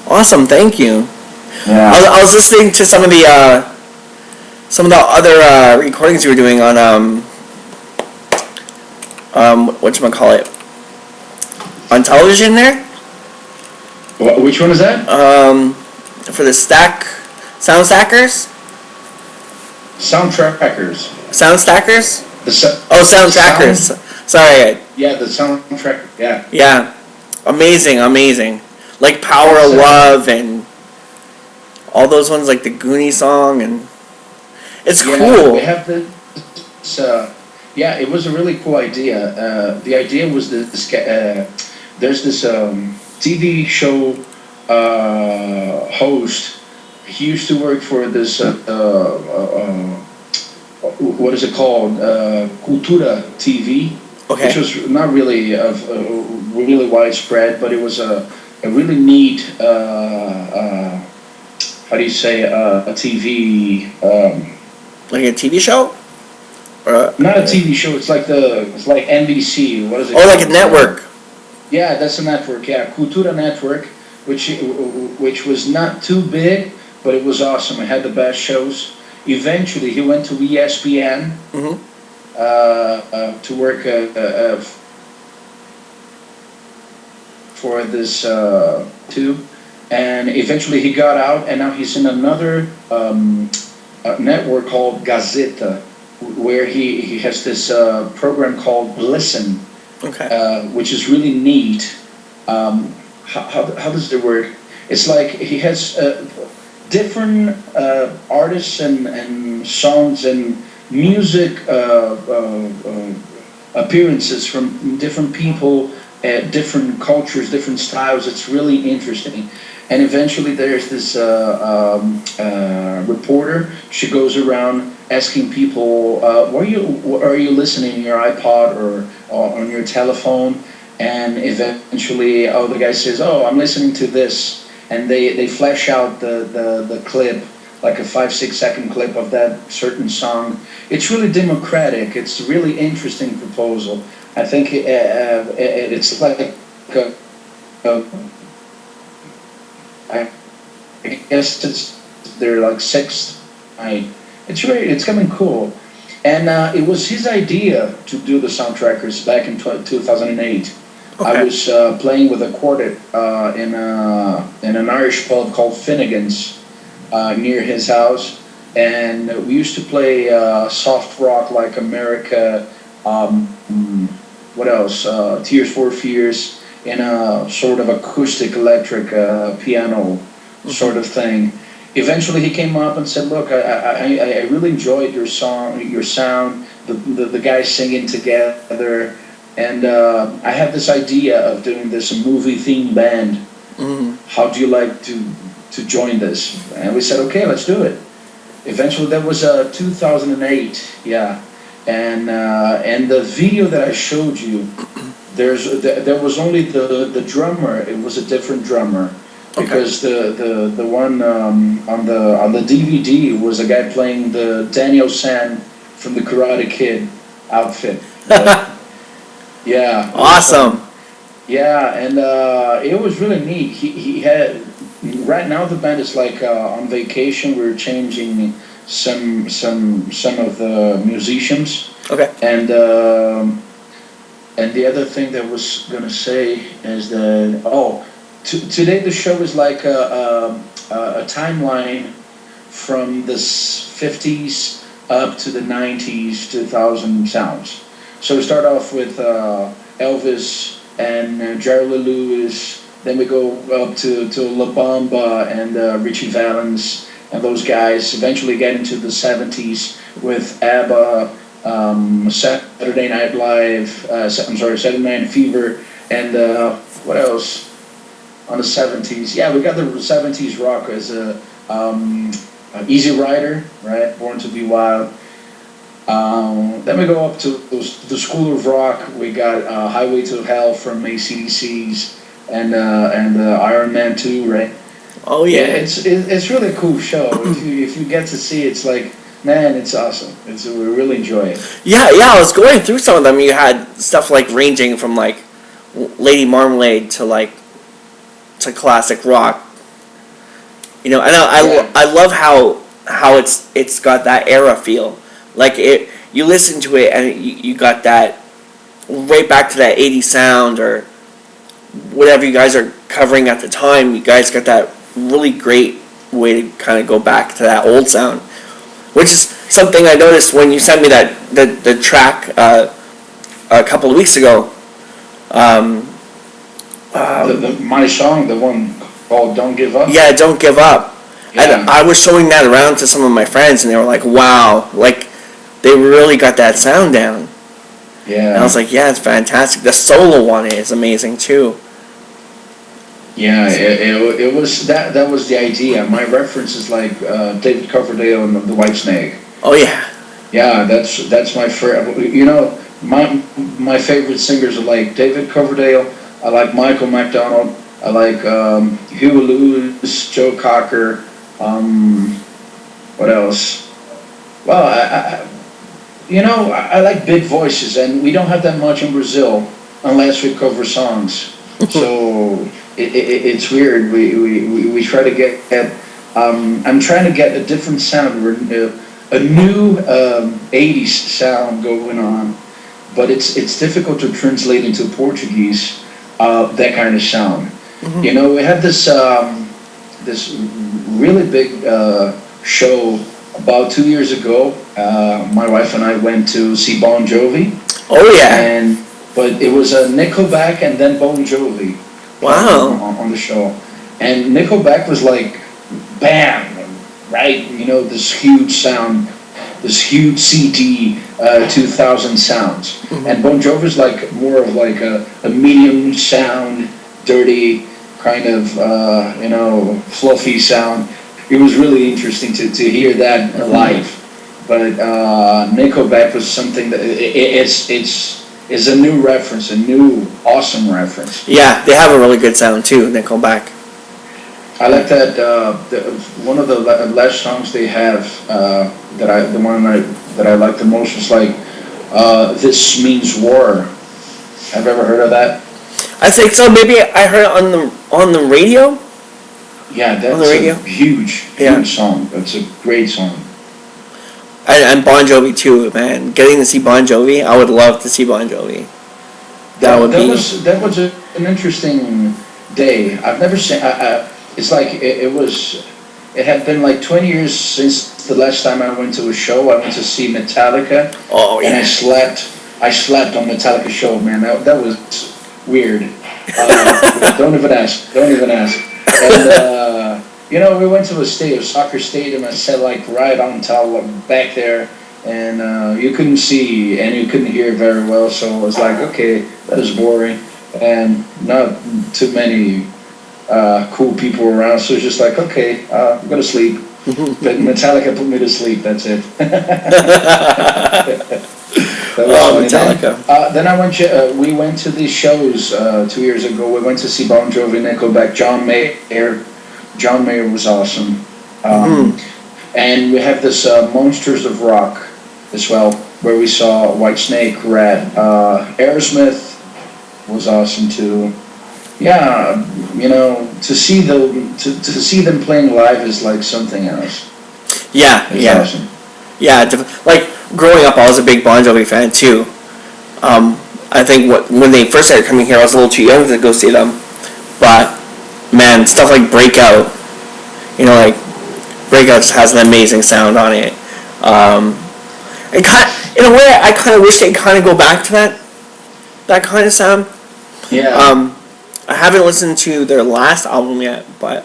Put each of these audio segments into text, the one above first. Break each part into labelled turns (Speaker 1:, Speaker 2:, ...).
Speaker 1: Awesome, thank you.
Speaker 2: Yeah.
Speaker 1: I was listening to some of the other recordings you were doing on whatchamacallit, on television there.
Speaker 2: Which one is that?
Speaker 1: For the sound stackers.
Speaker 2: Sound trackers.
Speaker 1: Sound stackers. Sound trackers. Sorry.
Speaker 2: Yeah, the soundtrack. Yeah.
Speaker 1: Yeah, amazing. Like Power of Love and all those ones, like the Goonie song, and it's cool.
Speaker 2: We have this. Yeah, it was a really cool idea. The idea was this. There's this TV show host. He used to work for this. What is it called? Cultura TV.
Speaker 1: Okay.
Speaker 2: Which was not really really widespread, but it was a really neat. How do you say a TV?
Speaker 1: Like a TV show?
Speaker 2: Not a TV show. It's like NBC. What is it?
Speaker 1: Oh, like a network.
Speaker 2: Yeah, that's a network. Yeah, Cultura Network, which was not too big, but it was awesome. It had the best shows. Eventually, he went to ESPN to work for this too, and eventually he got out, and now he's in another network called Gazeta, where he has this program called Listen, which is really neat. How does it work? It's like he has different artists and songs and music appearances from different people, different cultures, different styles. It's really interesting. And eventually there's this reporter. She goes around asking people, what are you listening on your iPod or on your telephone? And eventually, the guy says, I'm listening to this. And they flash out the clip, like a 5-6 second clip of that certain song. It's really democratic. It's a really interesting proposal. I think it's like I guess they're like sixth. It's coming cool, and it was his idea to do the soundtrackers back in 2008. Okay. I was playing with a quartet in an Irish pub called Finnegan's near his house, and we used to play soft rock like America. What else? Tears for Fears in a sort of acoustic electric piano sort of thing. Eventually, he came up and said, "Look, I really enjoyed your song, your sound, the guys singing together." And I have this idea of doing this movie-themed band. How do you like to join this? And we said, okay, let's do it. Eventually, that was 2008, yeah. And the video that I showed you, there was only the drummer. It was a different drummer, because the one on the DVD was a guy playing the Daniel San from the Karate Kid outfit. Yeah.
Speaker 1: Awesome.
Speaker 2: Yeah, and it was really neat. He had, right now the band is like on vacation. We're changing some of the musicians. Okay. And the other thing that I was gonna say is that today the show is like a timeline from the 50s up to the 90s, 2000 sounds. So we start off with Elvis and Jerry Lee Lewis. Then we go up to La Bamba and Richie Valens and those guys. Eventually get into the 70s with ABBA, Saturday Night Live. Saturday Night Fever, and what else on the 70s? Yeah, we got the 70s rock as Easy Rider, right? Born to Be Wild. Then we go up to the School of Rock. We got Highway to Hell from AC/DC's and Iron Man 2, right?
Speaker 1: Oh yeah,
Speaker 2: it's really a cool show. if you get to see it, it's like, man, it's awesome. We really enjoy it.
Speaker 1: Yeah. I was going through some of them. You had stuff like ranging from like Lady Marmalade to classic rock. You know, and I love how it's got that era feel. Like you listen to it and you got that right back to that 80s sound or whatever you guys are covering at the time. You guys got that really great way to kind of go back to that old sound, which is something I noticed when you sent me that the track a couple of weeks ago.
Speaker 2: My song, the one called "Don't Give Up."
Speaker 1: Yeah, Don't Give Up.
Speaker 2: Yeah.
Speaker 1: And I was showing that around to some of my friends, and they were like, "Wow, like they really got that sound down."
Speaker 2: Yeah.
Speaker 1: And I was like, "Yeah, it's fantastic." The solo on it is amazing too.
Speaker 2: Yeah, it was that was the idea. My reference is like David Coverdale and the White Snake.
Speaker 1: Oh yeah.
Speaker 2: Yeah, that's my favorite. You know, my favorite singers are like David Coverdale. I like Michael McDonald. I like Huey Lewis, Joe Cocker. What else? Well, I like big voices, and we don't have that much in Brazil unless we cover songs. So it's weird. We try to get I'm trying to get a different sound, a new 80s sound going on, but it's difficult to translate into Portuguese that kind of sound. Mm-hmm. You know, we had this really big show about 2 years ago. My wife and I went to see Bon Jovi.
Speaker 1: Oh yeah.
Speaker 2: But it was a Nickelback and then Bon Jovi.
Speaker 1: Wow.
Speaker 2: On the show, and Nickelback was like, bam, right? You know, this huge sound, this huge CD 2000 sounds, mm-hmm. And Bon Jovi's like more of like a medium sound, dirty kind of fluffy sound. It was really interesting to hear that live, but Nickelback was something that it's a new reference, a new awesome reference.
Speaker 1: Yeah, they have a really good sound too, Nickelback.
Speaker 2: I like that one of the last songs they have that I like the most was like "This Means War." Have you ever heard of that?
Speaker 1: I think so. Maybe I heard it on the radio.
Speaker 2: Yeah, that's a huge song. That's a great song.
Speaker 1: And Bon Jovi too, man. Getting to see Bon Jovi, I would love to see Bon Jovi. That
Speaker 2: was an interesting day. I've never seen. It's like it had been like 20 years since the last time I went to a show. I went to see Metallica.
Speaker 1: Oh yeah.
Speaker 2: And I slept on Metallica show, man. That was weird. Don't even ask. And we went to a soccer stadium. I sat like right on top, back there, and you couldn't see and you couldn't hear very well. So I was like, okay, that is boring, and not too many cool people around. So it's just like, okay, I'm gonna sleep. But Metallica put me to sleep. That's it.
Speaker 1: Metallica.
Speaker 2: Then we went to these shows 2 years ago. We went to see Bon Jovi, Nickelback, John Mayer. John Mayer was awesome. And we have this Monsters of Rock as well, where we saw Whitesnake, Red. Aerosmith was awesome too. Yeah, to see them playing live is like something else.
Speaker 1: Yeah,
Speaker 2: it's awesome.
Speaker 1: Yeah, like growing up, I was a big Bon Jovi fan too. I think when they first started coming here, I was a little too young to go see them, but man, stuff like Breakout, like Breakout just has an amazing sound on it. In a way, I kind of wish they'd kind of go back to that kind of sound.
Speaker 2: Yeah.
Speaker 1: I haven't listened to their last album yet, but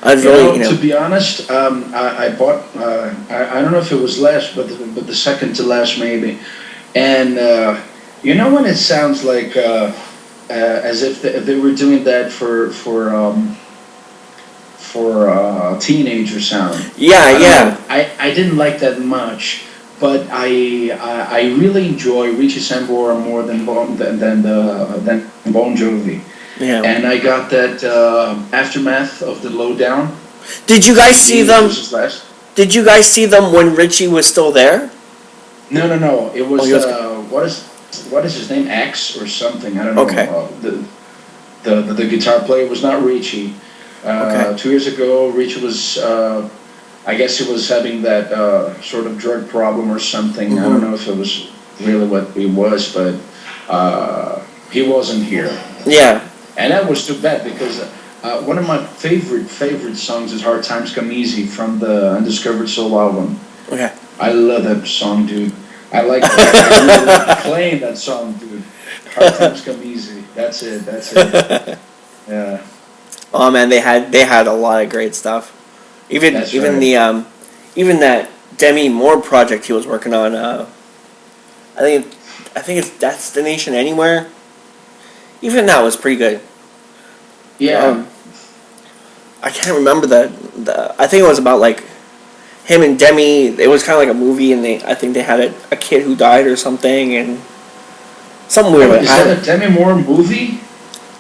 Speaker 1: I'd really,
Speaker 2: To be honest, I bought. I don't know if it was last, but the second to last maybe, and when it sounds like as if they were doing that for teenager sound.
Speaker 1: Yeah.
Speaker 2: I didn't like that much, but I really enjoy Richie Sambora more than Bon Jovi.
Speaker 1: Yeah.
Speaker 2: And I got that Aftermath of the Lowdown.
Speaker 1: Did you guys see them? Did you guys see them when Richie was still there?
Speaker 2: No. It was what is his name? X or something? I don't know.
Speaker 1: Okay.
Speaker 2: The guitar player was not Richie.
Speaker 1: Okay.
Speaker 2: 2 years ago, Richie was, I guess he was having that sort of drug problem or something. I don't know if it was really what it was, but he wasn't here.
Speaker 1: Yeah.
Speaker 2: And that was too bad because one of my favorite songs is Hard Times Come Easy from the Undiscovered Soul album.
Speaker 1: Okay.
Speaker 2: I love that song, dude. I like I playing that song, dude. Hard Times Come Easy. That's it. Yeah.
Speaker 1: Oh man, they had a lot of great stuff. Even
Speaker 2: That's
Speaker 1: even
Speaker 2: right.
Speaker 1: the even that Demi Moore project he was working on. I think it's Destination Anywhere. Even that was pretty good.
Speaker 2: Yeah.
Speaker 1: I can't remember the. I think it was about like him and Demi. It was kind of like a movie, and I think they had a kid who died or something, and something weird.
Speaker 2: Is that a Demi Moore movie?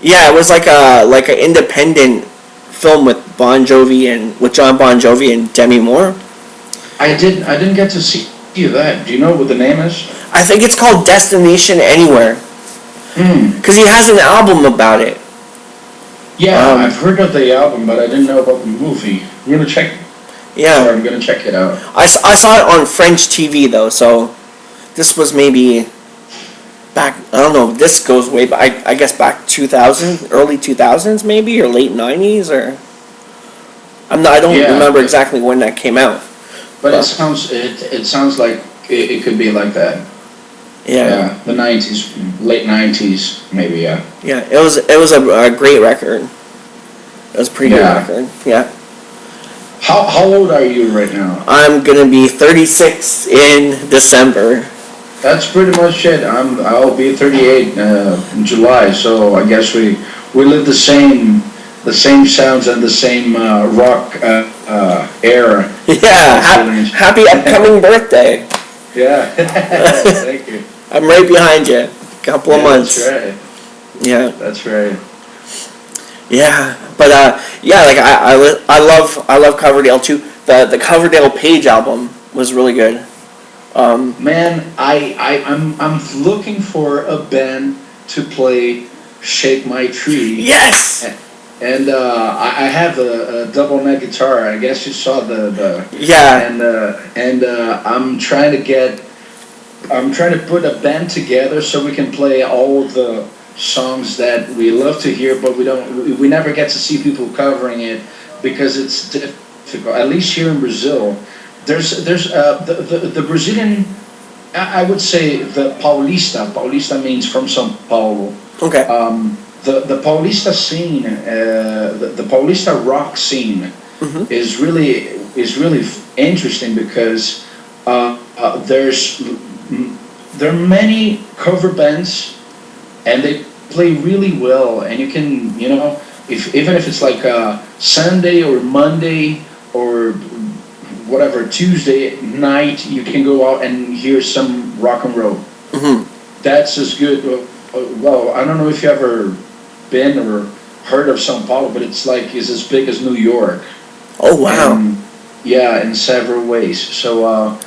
Speaker 1: Yeah, it was like an independent film with John Bon Jovi and Demi Moore.
Speaker 2: I didn't get to see that. Do you know what the name is?
Speaker 1: I think it's called Destination Anywhere. Because he has an album about it.
Speaker 2: Yeah, I've heard of the album, but I didn't know about the movie. I'm gonna check.
Speaker 1: Yeah.
Speaker 2: Sorry, I'm gonna check it out.
Speaker 1: I saw it on French TV though, so this was maybe back. I don't know. This goes way back. I guess back 2000, early 2000s maybe, or late 90s, or I don't remember exactly when that came out.
Speaker 2: But it sounds like it could be like that.
Speaker 1: Yeah.
Speaker 2: The 90s, late 90s, maybe. Yeah.
Speaker 1: Yeah. It was a great record. It was a pretty good record. Yeah.
Speaker 2: How old are you right now?
Speaker 1: I'm gonna be 36 in December.
Speaker 2: That's pretty much it. I'll be 38 in July, so I guess we live the same sounds and the same rock era.
Speaker 1: Yeah, happy upcoming birthday.
Speaker 2: Yeah, thank you.
Speaker 1: I'm right behind you. Couple of months.
Speaker 2: That's right.
Speaker 1: Yeah.
Speaker 2: That's right.
Speaker 1: Yeah, but yeah, like I love Coverdale too. The Coverdale Page album was really good.
Speaker 2: Man, I'm looking for a band to play "Shake My Tree."
Speaker 1: Yes.
Speaker 2: And I have a double neck guitar. I guess you saw the
Speaker 1: yeah.
Speaker 2: And I'm trying to put a band together so we can play all the songs that we love to hear, but we never get to see people covering it because it's difficult. At least here in Brazil, there's the Brazilian. I would say the Paulista. Paulista means from São Paulo.
Speaker 1: Okay.
Speaker 2: The Paulista scene, the Paulista rock scene, is really interesting because there are many cover bands, and they play really well. And you can even if it's like a Sunday or Monday or whatever Tuesday night, you can go out and hear some rock and roll. That's as good. Well, I don't know if you ever been or heard of São Paulo, but it's as big as New York.
Speaker 1: Oh wow!
Speaker 2: Yeah, in several ways. So